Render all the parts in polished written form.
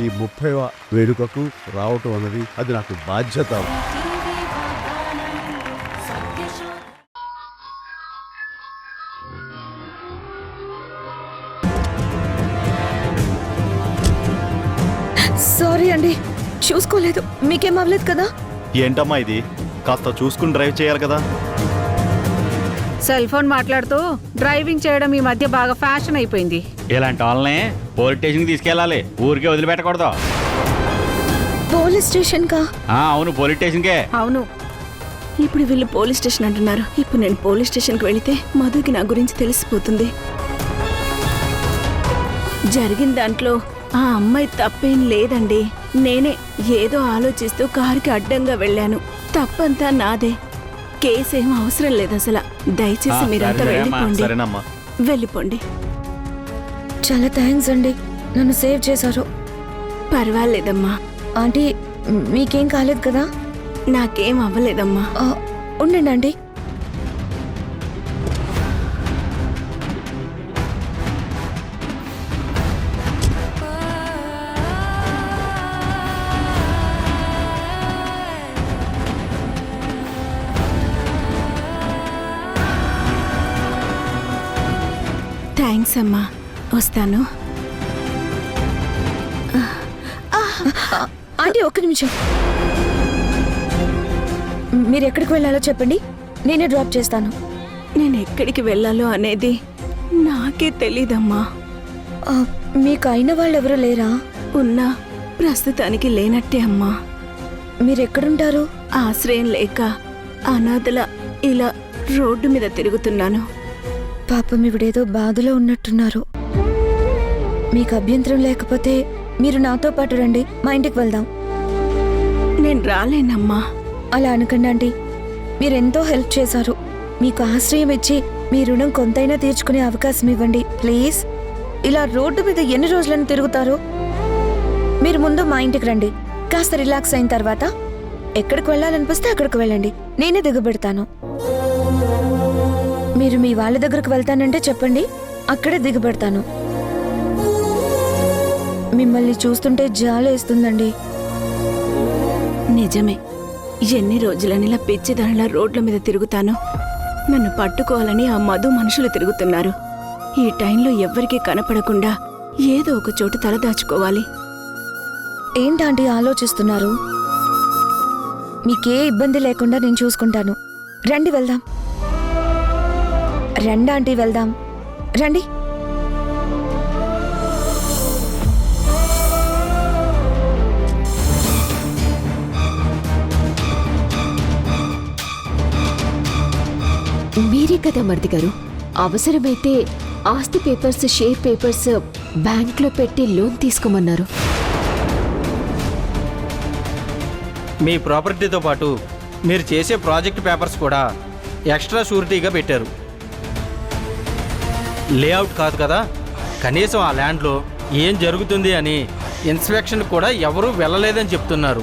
ఈ 30వ వేడుకకు రావటం అన్నది అది నాకు బాధ్యత. సారీ అండి, చూసుకోలేదు. మీకేం అవ్వలేదు కదా? ఏంటమ్మా ఇది, కాస్త చూసుకుని డ్రైవ్ చేయాలి కదా. సెల్ ఫోన్ మాట్లాడుతూ డ్రైవింగ్ చేయడం ఈ మధ్య బాగా ఫ్యాషన్ అయిపోయింది. ఇలాంటి వాళ్ళని పోలీస్ స్టేషన్కి తీసుకెళ్ళాలి, ఊరికే వదిలిపెట్టకూడదు. పోలీస్ స్టేషన్ కా? అవును, పోలీస్ స్టేషన్కే. అవును. ఇప్పుడు వీళ్ళు పోలీస్ స్టేషన్ అంటున్నారు. ఇప్పుడు నేను పోలీస్ స్టేషన్కి వెళితే మధుకి నా గురించి తెలిసిపోతుంది. జరిగిన దాంట్లో ఆ అమ్మాయి తప్పేం లేదండి. నేనే ఏదో ఆలోచిస్తూ కారుకి అడ్డంగా వెళ్ళాను. తప్పంతా నాదే. కేసేం అవసరం లేదు అసలు. దయచేసి మీరంతా వెళ్ళిపోండి. సరేనమ్మా, వెళ్ళిపోండి. చాలా థ్యాంక్స్ అండి, నన్ను సేవ్ చేశారు. పర్వాలేదమ్మా. ఆంటీ, మీకేం కాలేదు కదా? నాకేం అవ్వలేదమ్మా. ఉండండి ఆంటీ. థ్యాంక్స్ అమ్మా, వస్తాను. ఆంటీ ఒక్క నిమిషం. మీరు ఎక్కడికి వెళ్ళాలో చెప్పండి, నేనే డ్రాప్ చేస్తాను. నేను ఎక్కడికి వెళ్ళాలో అనేది నాకే తెలీదమ్మా. మీకు అయిన వాళ్ళు ఎవరు లేరా? ఉన్నా ప్రస్తుతానికి లేనట్టే అమ్మా. మీరెక్కడుంటారు? ఆశ్రయం లేక అనాథల ఇలా రోడ్డు మీద తిరుగుతున్నాను. పాపం ఇవిడేదో బాధలో ఉన్నట్టున్నారు. మీకు అభ్యంతరం లేకపోతే మీరు నాతో పాటు రండి, మా ఇంటికి వెళ్దాం. నేను రాలేనమ్మా. అలా అనకండి ఆంటీ, మీరెంతో హెల్ప్ చేశారు. మీకు ఆశ్రయం ఇచ్చి మీ రుణం కొంతైనా తీర్చుకునే అవకాశం ఇవ్వండి ప్లీజ్. ఇలా రోడ్డు మీద ఎన్ని రోజులను తిరుగుతారు? మీరు ముందు మా ఇంటికి రండి, కాస్త రిలాక్స్ అయిన తర్వాత ఎక్కడికి వెళ్ళాలనిపిస్తే అక్కడికి వెళ్ళండి, నేనే దిగబెడతాను. మీరు మీ వాళ్ళ దగ్గరకు వెళ్తానంటే చెప్పండి, అక్కడే దిగబెడతాను. మిమ్మల్ని చూస్తుంటే జాలేస్తుందండి. నిజమే, ఎన్ని రోజులని ఇలా పిచ్చిదానిలా రోడ్ల మీద తిరుగుతాను. నన్ను పట్టుకోవాలని ఆ మధు మనుషులు తిరుగుతున్నారు. ఈ టైంలో ఎవ్వరికీ కనపడకుండా ఏదో ఒక చోటు తలదాచుకోవాలి. ఏంటంటే ఆలోచిస్తున్నారు? మీకే ఇబ్బంది లేకుండా నేను చూసుకుంటాను. రండి వెళ్దాం. రండి ఆంటీ, వెళ్దాం. రండి. మీరే కదా మరిది గారు, అవసరమైతే ఆస్తి పేపర్స్, షేర్ పేపర్స్ బ్యాంక్లో పెట్టి లోన్ తీసుకోమన్నారు. మీ ప్రాపర్టీతో పాటు మీరు చేసే ప్రాజెక్ట్ పేపర్స్ కూడా ఎక్స్ట్రా షూరిటీగా పెట్టారు. లేఅవుట్ కాదు కదా, కనీసం ఆ ల్యాండ్లో ఏం జరుగుతుంది అని ఇన్స్పెక్షన్ కూడా ఎవరూ వెళ్ళలేదని చెప్తున్నారు.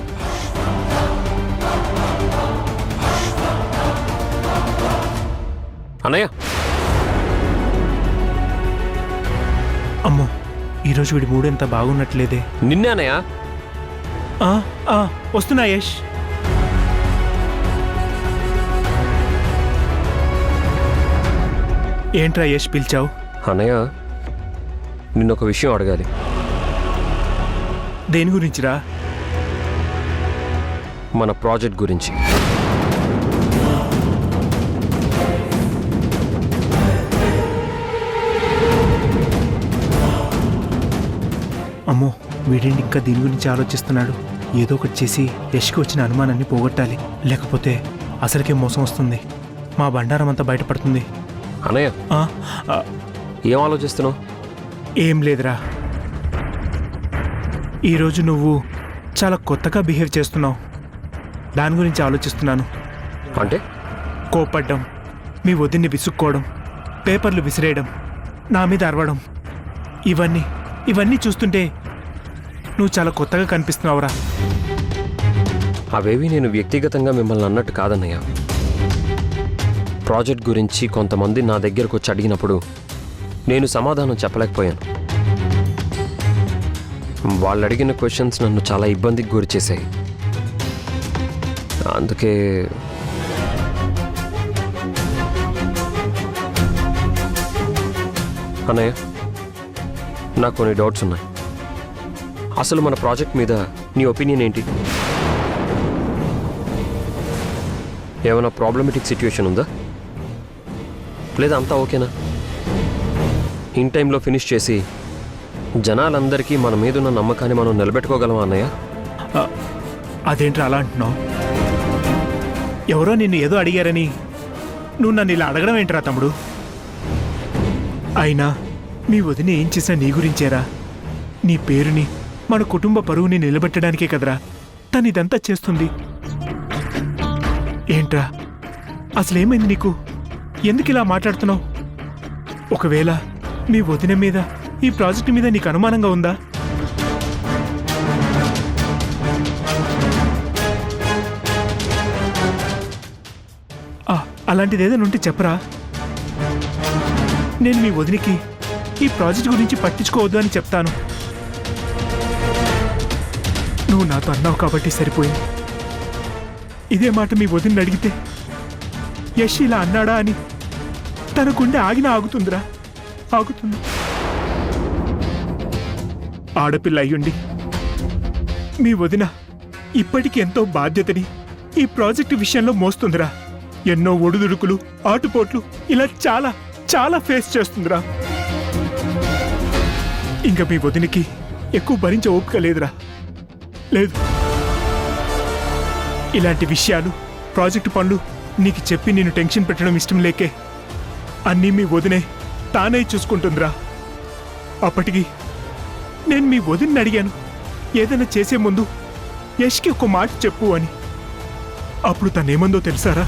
అన్నయ్య, అమ్మో, ఈరోజు వీడి మూడు ఎంత బాగున్నట్లేదే. నిన్నే అన్నయ్య. వస్తున్నా యష్. ఏంట్రా యష్ పిలిచావు? అన్నయ్య, నిన్నొక విషయం అడగాలి. దేని గురించిరా? మన ప్రాజెక్ట్ గురించి. అమ్మో, వీడేంటి ఇంకా దీని గురించి ఆలోచిస్తున్నాడు. ఏదో ఒకటి చేసి యష్కి వచ్చిన అనుమానాన్ని పోగొట్టాలి, లేకపోతే అసలుకే మోసం వస్తుంది. మా బండారం అంతా బయటపడుతుంది. అన్నయ్య, ఏం ఆలోచిస్తున్నావు? ఏం లేదురా, ఈరోజు నువ్వు చాలా కొత్తగా బిహేవ్ చేస్తున్నావు. దాని గురించి ఆలోచిస్తున్నాను. అంటే? కోపడ్డం, మీ వదిన్ని విసుక్కోవడం, పేపర్లు విసిరేయడం, నా మీద అరవడం, ఇవన్నీ చూస్తుంటే నువ్వు చాలా కొత్తగా కనిపిస్తున్నావురా. అవేవి నేను వ్యక్తిగతంగా మిమ్మల్ని అన్నట్టు కాదన్నయ్య. ప్రాజెక్ట్ గురించి కొంతమంది నా దగ్గరకు వచ్చి అడిగినప్పుడు నేను సమాధానం చెప్పలేకపోయాను. వాళ్ళు అడిగిన క్వశ్చన్స్ నన్ను చాలా ఇబ్బందికి గురి చేశాయి. అందుకే అన్నయ్య, నాకు కొన్ని డౌట్స్ ఉన్నాయి. అసలు మన ప్రాజెక్ట్ మీద నీ ఒపీనియన్ ఏంటి? ఏమైనా ప్రాబ్లమెటిక్ సిచ్యువేషన్ ఉందా, లేదా అంతా ఓకేనా? ఇన్ టైంలో ఫినిష్ చేసి జనాలందరికీ మన మీద ఉన్న నమ్మకాన్ని మనం నిలబెట్టుకోగలమా అన్నయ్య? అదేంట్రా అలా అంటున్నావు? ఎవరో నిన్ను ఏదో అడిగారని నువ్వు నన్ను ఇలా అడగడం ఏంట్రా తమ్ముడు? అయినా మీ వదిన ఏం చేసినా నీ గురించేరా. నీ పేరుని, మన కుటుంబ పరువుని నిలబెట్టడానికే కదరా తను ఇదంతా చేస్తుంది. ఏంట్రా అసలేమైంది నీకు? ఎందుకు ఇలా మాట్లాడుతున్నావు? ఒకవేళ మీ వదిన మీద, ఈ ప్రాజెక్టు మీద నీకు అనుమానంగా ఉందా? అలాంటిది ఏదైనా ఉంటే చెప్పరా. నేను మీ వదినికి ఈ ప్రాజెక్ట్ గురించి పట్టించుకోవద్దు అని చెప్తాను. నువ్వు నాతో అన్నావు కాబట్టి సరిపోయింది. ఇదే మాట మీ వదిని అడిగితే యష్ ఇలా అన్నాడా అని తన గుండె ఆగినా ఆగుతుందిరా, ఆగుతుంది. ఆడపిల్ల అయ్యుండి మీ వదిన ఇప్పటికీ ఎంతో బాధ్యతని ఈ ప్రాజెక్టు విషయంలో మోస్తుందిరా. ఎన్నో ఒడుదుడుకులు, ఆటుపోట్లు ఇలా చాలా చాలా ఫేస్ చేస్తుందిరా. ఇంకా మీ వదినికి ఎక్కువ భరించే ఓపిక లేదురా, లేదు. ఇలాంటి విషయాలు, ప్రాజెక్టు పనులు నీకు చెప్పి నేను టెన్షన్ పెట్టడం ఇష్టం లేకే అన్నీ మీ వదినే తానే చూసుకుంటుందిరా. అప్పటికి నేను మీ వదిన్ని అడిగాను ఏదైనా చేసే ముందు యష్కి ఒక మాట చెప్పు అని. అప్పుడు తనేమందో తెలుసారా?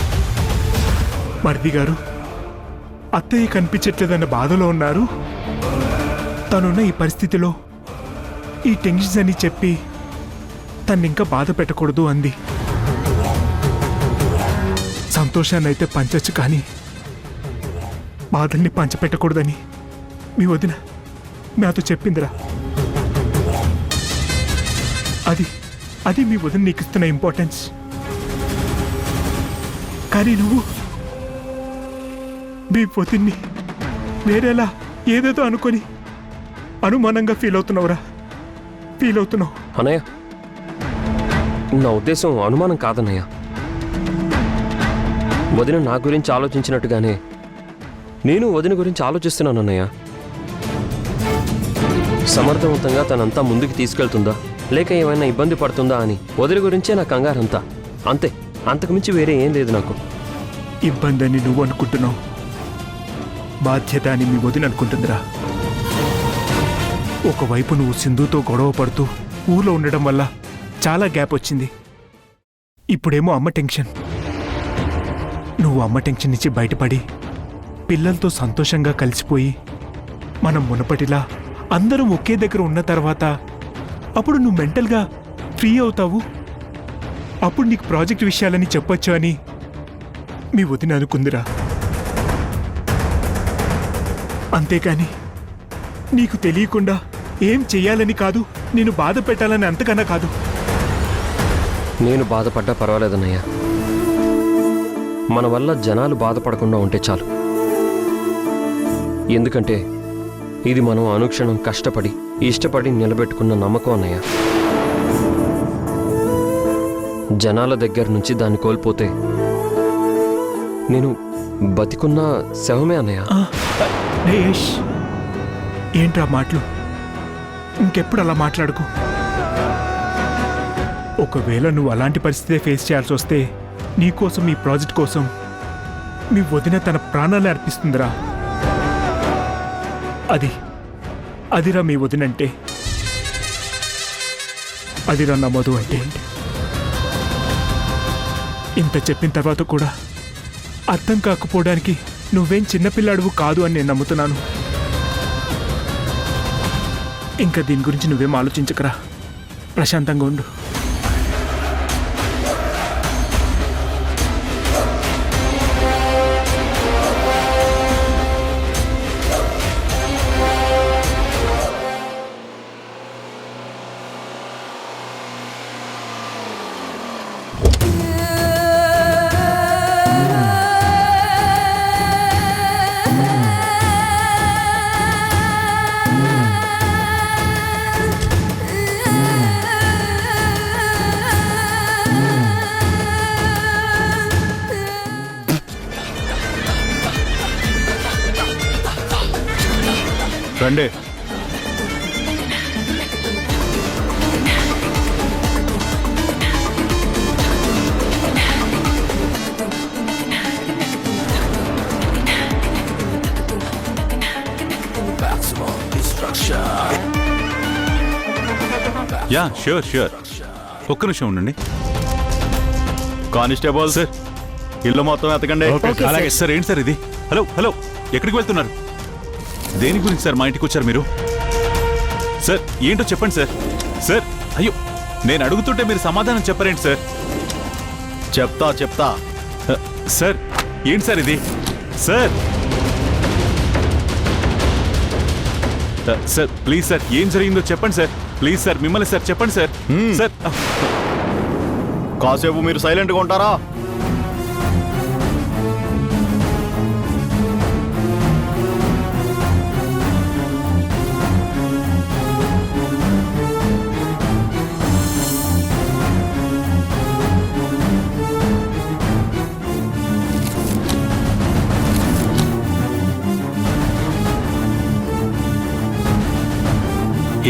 మరిది గారు, అత్తయ్య కనిపించట్లేదన్న బాధలో ఉన్నారు. తనున్న ఈ పరిస్థితిలో ఈ టెన్షన్స్ అని చెప్పి తన్నింకా బాధ పెట్టకూడదు అంది. సంతోషాన్ని అయితే పంచచ్చు, కానీ బాధల్ని పంచపెట్టకూడదని మీ వదిన నాతో చెప్పిందిరా. అది మీ వదిన నీకు ఇస్తున్న ఇంపార్టెన్స్. కానీ నువ్వు మీ వదిన్ని వేరేలా ఏదేదో అనుకొని అనుమానంగా ఫీల్ అవుతున్నావురా, ఫీల్ అవుతున్నావు. అన్నయ్య, నా ఉద్దేశం అనుమానం కాదన్నయ్య. వదిన నా గురించి ఆలోచించినట్టుగానే నేను వదిన గురించి ఆలోచిస్తున్నాను అన్నయ్య. సమర్థవంతంగా తనంతా ముందుకు తీసుకెళ్తుందా, లేక ఏమైనా ఇబ్బంది పడుతుందా అని వదిన గురించే నా కంగారంతా. అంతే, అంతకుమించి వేరే ఏం లేదు నాకు. ఇబ్బంది అని నువ్వు అనుకుంటున్నావు, బాధ్యత అని మీ వదిన అనుకుంటుందిరా. ఒకవైపు నువ్వు సింధుతో గొడవ పడుతూ ఊర్లో ఉండడం వల్ల చాలా గ్యాప్ వచ్చింది. ఇప్పుడేమో అమ్మ టెన్షన్. నువ్వు అమ్మ టెన్షన్ నుంచి బయటపడి పిల్లలతో సంతోషంగా కలిసిపోయి మనం మునపటిలా అందరం ఒకే దగ్గర ఉన్న తర్వాత అప్పుడు నువ్వు మెంటల్గా ఫ్రీ అవుతావు. అప్పుడు నీకు ప్రాజెక్ట్ విషయాలని చెప్పొచ్చు అని మీ వదిన అనుకుందిరా. అంతేకాని నీకు తెలియకుండా ఏం చెయ్యాలని కాదు, నేను బాధ పెట్టాలని అంతకన్నా కాదు. నేను బాధపడ్డా పర్వాలేదన్నయ్య. మన వల్ల జనాలు బాధపడకుండా ఉంటే చాలు. ఎందుకంటే ఇది మనం అనుక్షణం కష్టపడి ఇష్టపడి నిలబెట్టుకున్న నమ్మకం అన్నయ్య. జనాల దగ్గర నుంచి దాన్ని కోల్పోతే నేను బతికున్న శవమే అన్నయ్య. రేష్, ఏంట్రా మాటలు? ఇంకెప్పుడు అలా మాట్లాడుకో. ఒకవేళ నువ్వు అలాంటి పరిస్థితే ఫేస్ చేయాల్సి వస్తే నీకోసం, ఈ ప్రాజెక్ట్ కోసం మీ వదిన తన ప్రాణాలే అర్పిస్తుందిరా. అదిరా మీ వదినంటే, అదిరా నా మధు అంటే. ఇంత చెప్పిన తర్వాత కూడా అర్థం కాకపోవడానికి నువ్వేం చిన్నపిల్లాడువు కాదు అని నేను నమ్ముతున్నాను. ఇంకా దీని గురించి నువ్వేం ఆలోచించకరా, ప్రశాంతంగా ఉండు. రండి. యా ష్యూర్ ష్యూర్, ఒక్క నిమిషం ఉండండి. కానిస్టేబుల్ సార్, ఇల్లు మొత్తం ఎతకండి. అలాగే సార్. ఏంటి సార్ ఇది? హలో హలో, ఎక్కడికి వెళ్తున్నారు? దేని గురించి సార్ మా ఇంటికి వచ్చారు మీరు? సార్ ఏంటో చెప్పండి సార్. సార్ అయ్యో, నేను అడుగుతుంటే మీరు సమాధానం చెప్పరేంటి సార్? చెప్తా సార్ ఏంటి సార్ ఇది? సార్ సార్ ప్లీజ్ సార్, ఏం జరిగిందో చెప్పండి సార్. ప్లీజ్ సార్, మిమ్మల్ని సార్, చెప్పండి సార్. సార్ కాసేపు మీరు సైలెంట్గా ఉంటారా?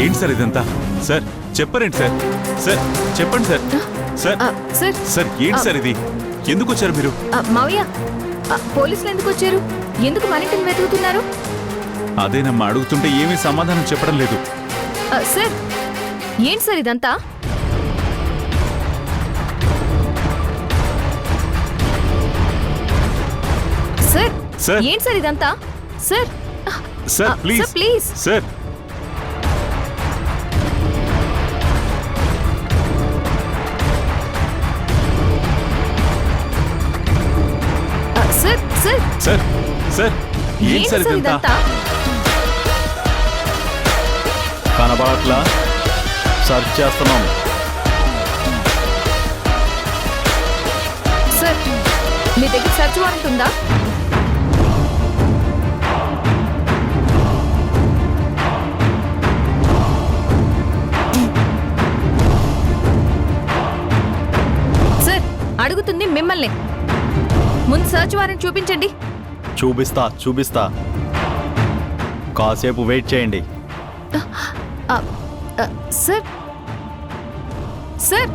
ఏంటి సార్ ఇదంతా? సార్ చెప్పరేంటి సార్? సార్ చెప్పండి సార్. సార్ సార్ సార్ ఏంటి సార్ ఇది? ఎందుకు వచ్చారు మీరు? మావయ్య, పోలీసులు ఎందుకు వచ్చారు? ఎందుకు మన ఇంటిని వెతుకుతున్నారు? అదేనమ్మా, అడుగుతుంటే ఏమీ సమాధానం చెప్పడం లేదు. సార్ ఏంటి సార్ ఇదంతా? సార్ సార్ ఏంటి సార్ ఇదంతా? Sir sir please sir, please. Sir sir sir sir sir ఏంటి ఏంటి సార్ సార్ ఇదంతా? ఇదంతా? కనబడట్లా? సర్చ్ చేస్తున్నాం. సార్ మీ దగ్గర సర్చ్ వారెంట్ ఉందా? సార్ అడుగుతుంది మిమ్మల్ని. ముందు సర్చ్ వారెంట్ చూపించండి. చూపిస్తా. కాసేపు వెయిట్ చేయండి. సార్ సార్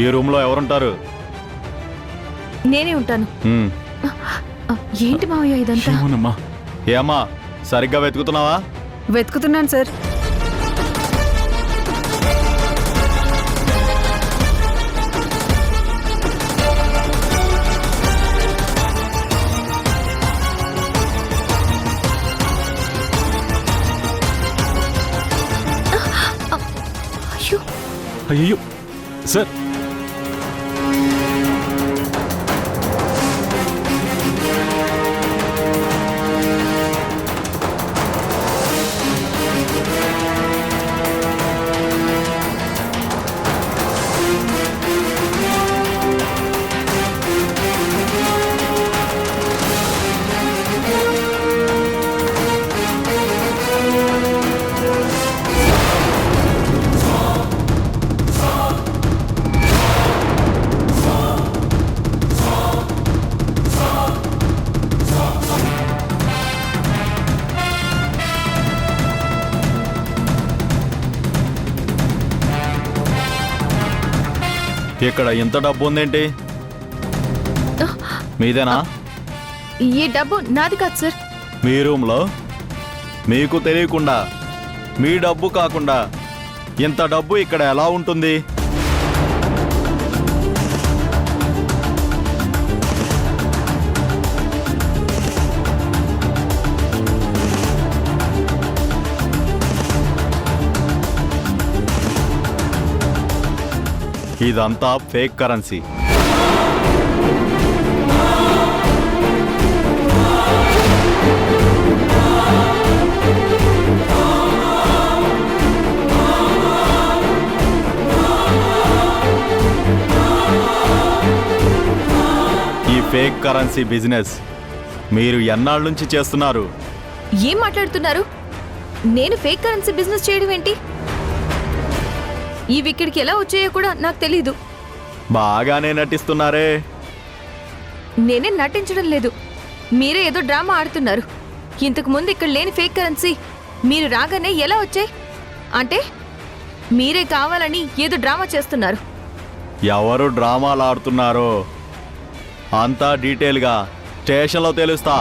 ఈ రూమ్లో ఎవరుంటారు? నేనే ఉంటాను. ఏంటి మావయ్య ఇదంతా? ఏమోనమ్మా. ఏమ్మా, సరిగ్గా వెతుకుతున్నావా? వెతుకుతున్నాను సార్. అయ్యో సార్. ఇక్కడ ఇంత డబ్బు ఉందేంటి? మీదేనా? ఈ డబ్బు నాది కాదు సార్. మీ రూమ్లో మీకు తెలియకుండా మీ డబ్బు కాకుండా ఇంత డబ్బు ఇక్కడ ఎలా ఉంటుంది? ఇదంతా ఫేక్ కరెన్సీ. ఈ ఫేక్ కరెన్సీ బిజినెస్ మీరు ఎన్నాళ్ళ నుంచి చేస్తున్నారు? ఏం మాట్లాడుతున్నారు? నేను ఫేక్ కరెన్సీ బిజినెస్ చేయడం ఏంటి? ఇవి ఇక్కడికి ఎలా వచ్చాయో కూడా నాకు తెలీదు. బాగానే నటిస్తున్నారే. నేనే నటించడం లేదు, మీరే ఏదో డ్రామా ఆడుతున్నారు. ఇంతకు ముందు ఇక్కడ లేని ఫేక్ కరెన్సీ మీరు రాగానే ఎలా వచ్చాయి? అంటే మీరే కావాలని ఏదో డ్రామా చేస్తున్నారు. ఎవరు డ్రామాలు ఆడుతున్నారో అంతా డీటెయిల్గా స్టేషన్లో తెలుస్తా.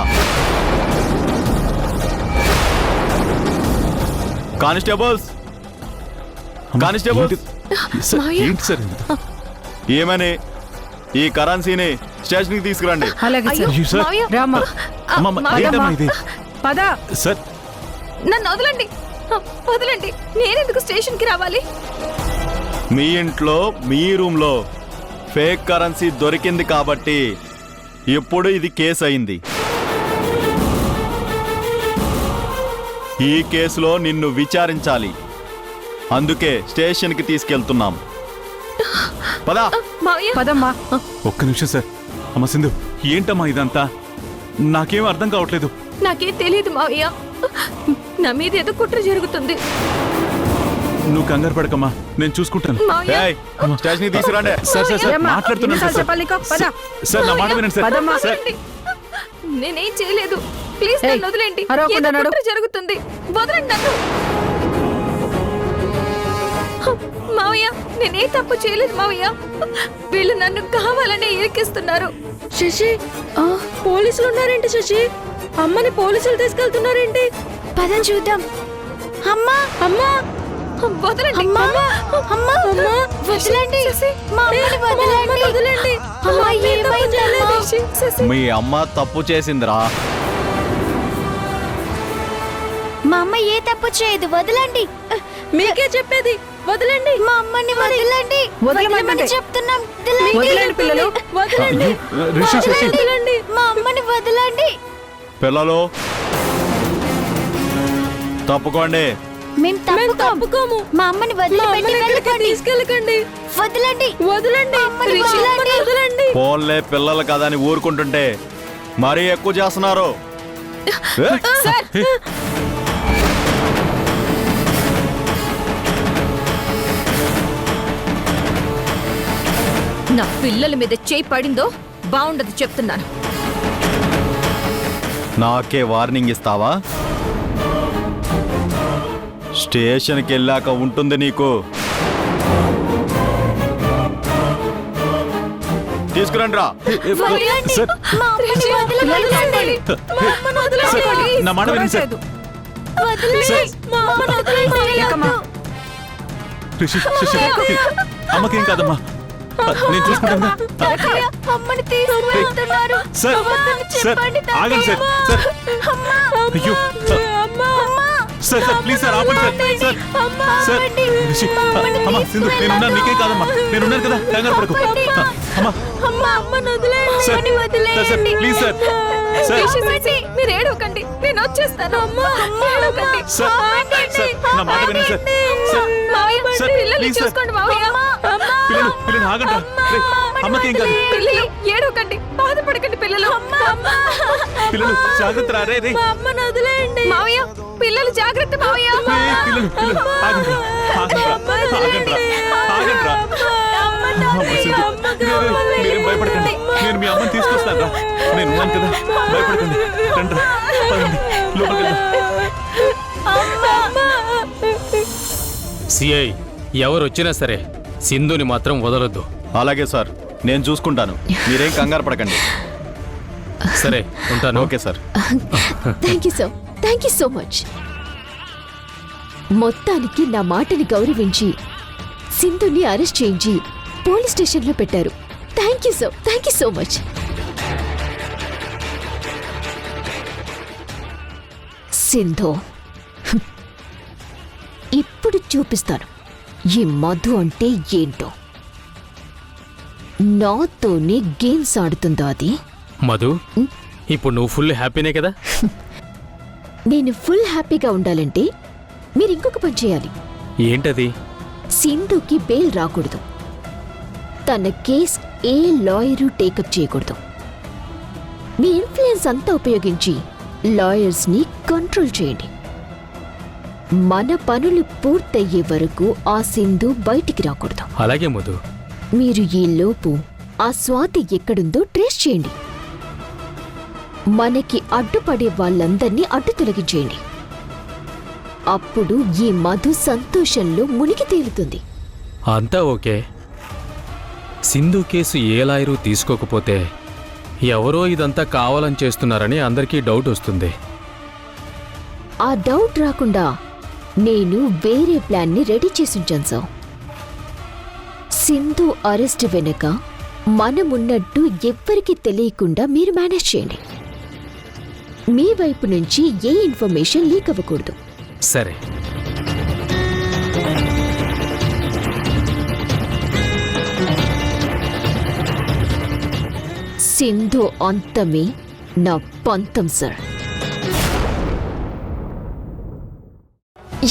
కానిస్టేబుల్స్, కానిస్టేబుల్స్, సార్, ఏంటి సార్ ఇది? ఏమని ఈ కరెన్సీని స్టేషన్కి తీసుకురండి. అలాగే సార్. అయ్యో, సార్. మావయ్య, రామ్మా. అమ్మమ్మ, మావయ్య, ఏంటమ్మా ఇది? పద. సార్, నన్ను వదలండి, వదలండి. నేనెందుకు స్టేషన్కి రావాలి? మీ ఇంట్లో మీ రూమ్లో ఫేక్ కరెన్సీ దొరికింది కాబట్టి ఇప్పుడు ఇది కేసు అయింది. ఈ కేసులో నిన్ను విచారించాలి, అందుకే స్టేషన్కి తీసుకెళ్తున్నాం. పదా. మావయ్య, పదమ్మా. ఒక్క నిమిషం సార్. అమ్మ సింధు, ఏంటమ్మా ఇదంతా? నాకేం అర్థం కావట్లేదు. నాకేం తెలియదు మావయ్య, నా మీద ఏదో కుట్ర జరుగుతుంది. నువ్వు కంగారు పడకమ్మా, నేను చూసుకుంటాను. మావయ్య, ఏయ్, స్టేషన్కి తీసుకురండి. సార్ సార్ సార్ ఏమ్మా, మాట్లాడుతున్నాను ఎన్నిసార్లు సార్. చెప్పాలి నీకు? పద. సార్ నా మాట వినండి సార్. పదమ్మా. సార్, వదలండి. నేనేం చేయలేదు, ప్లీజ్ ఏయ్, నన్ను వదిలేండి. అరవకుండా ఏదో నడు. కుట్ర జరుగుతుంది, వదలండి నన్ను. మావయ్య, నేనే తప్పు చేయలేదు మావయ్య, వీళ్ళు నన్ను కావాలనే ఇరికిస్తున్నారు. శశి, పోలీసులు ఉన్నారేంటి? శశి, అమ్మని పోలీసులు తీసుకెళ్తున్నారేంటి? పదం చూద్దాం. అమ్మా, అమ్మా, వదలండి. అమ్మా, అమ్మా, వదలండి. మా అమ్మని వదలండి, వదలండి. అమ్మా, ఏమైంది? మీ అమ్మ తప్పు చేసిందిరా. మా అమ్మ ఏ తప్పు చేయదు, వదలండి. మీకే చెప్పేది, వదలండి. మా అమ్మని వదలండి. వదలమంటే. చెప్తున్నాం, వదలండి పిల్లలు. వదలండి. రిషి, శశి. వదలండి. మా అమ్మని వదలండి. పిల్లలు తప్పుకోండి. మేము తప్పుకోము. మా అమ్మని తీసుకెళ్ళకండి. వదలండి, వదలండి. వదలండి. పోన్లే, పిల్లలు కదా అని ఊరుకుంటుంటే మరీ ఎక్కువ చేస్తున్నారు. సార్, నా పిల్లల మీద చేయి పడిందో బాగుండదు చెప్తున్నాను. నాకే వార్నింగ్ ఇస్తావా? స్టేషన్కి వెళ్ళాక ఉంటుంది నీకు. తీసుకురండి రా. సార్, సార్, నా మాట వినండి సార్. ఎక్కమ్మా. రిషి, శశి, అమ్మకేం కాదమ్మా, నేను చూసుకుంటాను. సార్, సార్, ఆగండి సార్. సార్, అయ్యో, సార్, సార్, ప్లీజ్ సార్, ఆపండి సార్. సార్, సార్, రిషి, అమ్మా సింధు, నేనున్నాను, నీకేం కాదమ్మా, నేనున్నాను కదా, కంగారు పడకు. అమ్మా, sir, sir, sir, please sir. Sir, మీరు ఏడవకండి, నేను వచ్చేస్తాను. ఏడవకండి. సార్, సార్, నా మాట వినండి సార్. సార్, మావయ్య, సార్, పిల్లల్ని ప్లీజ్ సార్. చూసుకోండి మావయ్య. పిల్లలు, పిల్లలు ఆగండి రా. రేయ్, అమ్మకేం కాదు. పిల్లలు ఏడవకండి, బాధపడకండి పిల్లలు. పిల్లలు జాగ్రత్త రా. రే రే మావయ్య, పిల్లలు జాగ్రత్త మావయ్య. పిల్లలు, పిల్లలు ఆగండి రా. ఆగండి రా. ఆగండి రా. అమ్మ సింధు, రే, రే, మీరేం భయపడకండి, నేను మీ అమ్మని తీసుకొస్తాను రా. నేను ఉన్నాను కదా, భయపడకండి. రండి రా, పదండి, లోపలికి వెళ్దాం. సిఐ, ఎవరు వచ్చినా సరే సింధుని మాత్రం వదలొద్దు. అలాగే సార్, నేను చూసుకుంటాను, మీరేం కంగారు పడకండి. సరే, ఉంటాను. Okay sir. Thank you sir, thank you so much. మొత్తానికి నా మాటని గౌరవించి సింధుని అరెస్ట్ చేయించి పోలీస్ స్టేషన్లో పెట్టారు. Thank you sir, thank you so much. Sindhu, ఇప్పుడు చూపిస్తాను ఈ మధు అంటే ఏంటో. నాతోనే గేమ్స్ ఆడుతుందో అది. మధు, ఇప్పుడు నువ్వు ఫుల్ హ్యాపీనే కదా? నేను ఫుల్ హ్యాపీగా ఉండాలంటే మీరు ఇంకొక పని చేయాలి. ఏంటది? సింధుకి బెయిల్ రాకూడదు, తన కేస్ ఏ లాయరు టేకప్ చేయకూడదు. మీ ఇన్ఫ్లుయెన్స్ అంతా ఉపయోగించి లాయర్స్ని కంట్రోల్ చేయండి. మన పనులు పూర్తయ్యే వరకు ఆ సింధు బయటికి రాకూడదు. అలాగే మధు. మీరు ఈ లోపు ఆ స్వాతి ఎక్కడుందో ట్రేస్ చేయండి. మనకి అడ్డుపడే వాళ్ళందర్నీ అడ్డు తొలగించేయండి. అప్పుడు ఈ మధు సంతోషంలో మునిగి తేలుతుంది. అంతా ఓకే. సింధు కేసు ఏ లాయరు తీసుకోకపోతే ఎవరో ఇదంతా కావాలని చేస్తున్నారని అందరికీ డౌట్ వస్తుంది. ఆ డౌట్ రాకుండా నేను వేరే ప్లాన్ని రెడీ చేసుంచాను సార్. సింధు అరెస్ట్ వెనక మనమున్నట్టు ఎవ్వరికీ తెలియకుండా మీరు మేనేజ్ చేయండి. మీ వైపు నుంచి ఏ ఇన్ఫర్మేషన్ లీక్ అవ్వకూడదు. సరే. సింధు అంతమే నా పంతం sir.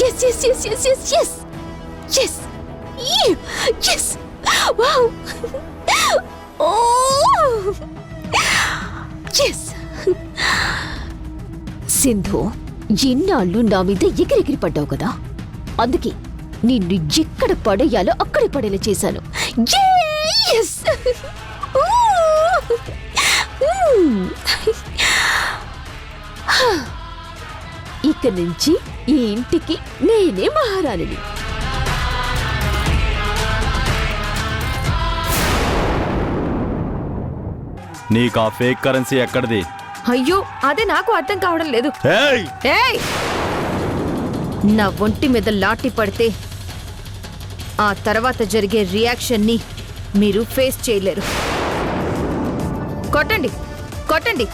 Yes yes yes yes yes yes yes yes wow oh yes. Sindhu, ఇన్నాళ్ళు నా మీద ఎగిరెగిరి పడ్డావు కదా, అందుకే నిన్ను ఎక్కడ పడేయాలో అక్కడే పడేలా చేశాను. Yes! ఇక నుంచి ఈ ఇంటికి నేనే మహారాణిని. నీకు ఆ ఫేక్ కరెన్సీ ఎక్కడిది? అయ్యో, అదే నాకు అర్థం కావడం లేదు. ఏయ్! ఏయ్! నా ఒంటి మీద లాఠీ పడితే ఆ తర్వాత జరిగే రియాక్షన్ని మీరు ఫేస్ చేయలేరు. కొట్టండి, కొట్టండి,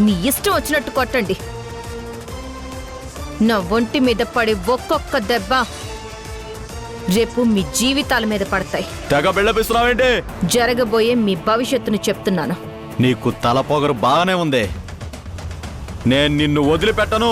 మీ ఇష్టం వచ్చినట్టు కొట్టండి. నా ఒంటి మీద పడే ఒక్కొక్క దెబ్బ రేపు మీ జీవితాల మీద పడతాయి. తెగ బిళ్ళపిస్తున్నావేంటి? జరగబోయే మీ భవిష్యత్తును చెప్తున్నాను. నీకు తల పొగరు బాగానే ఉంది. నేను నిన్ను వదిలిపెట్టను.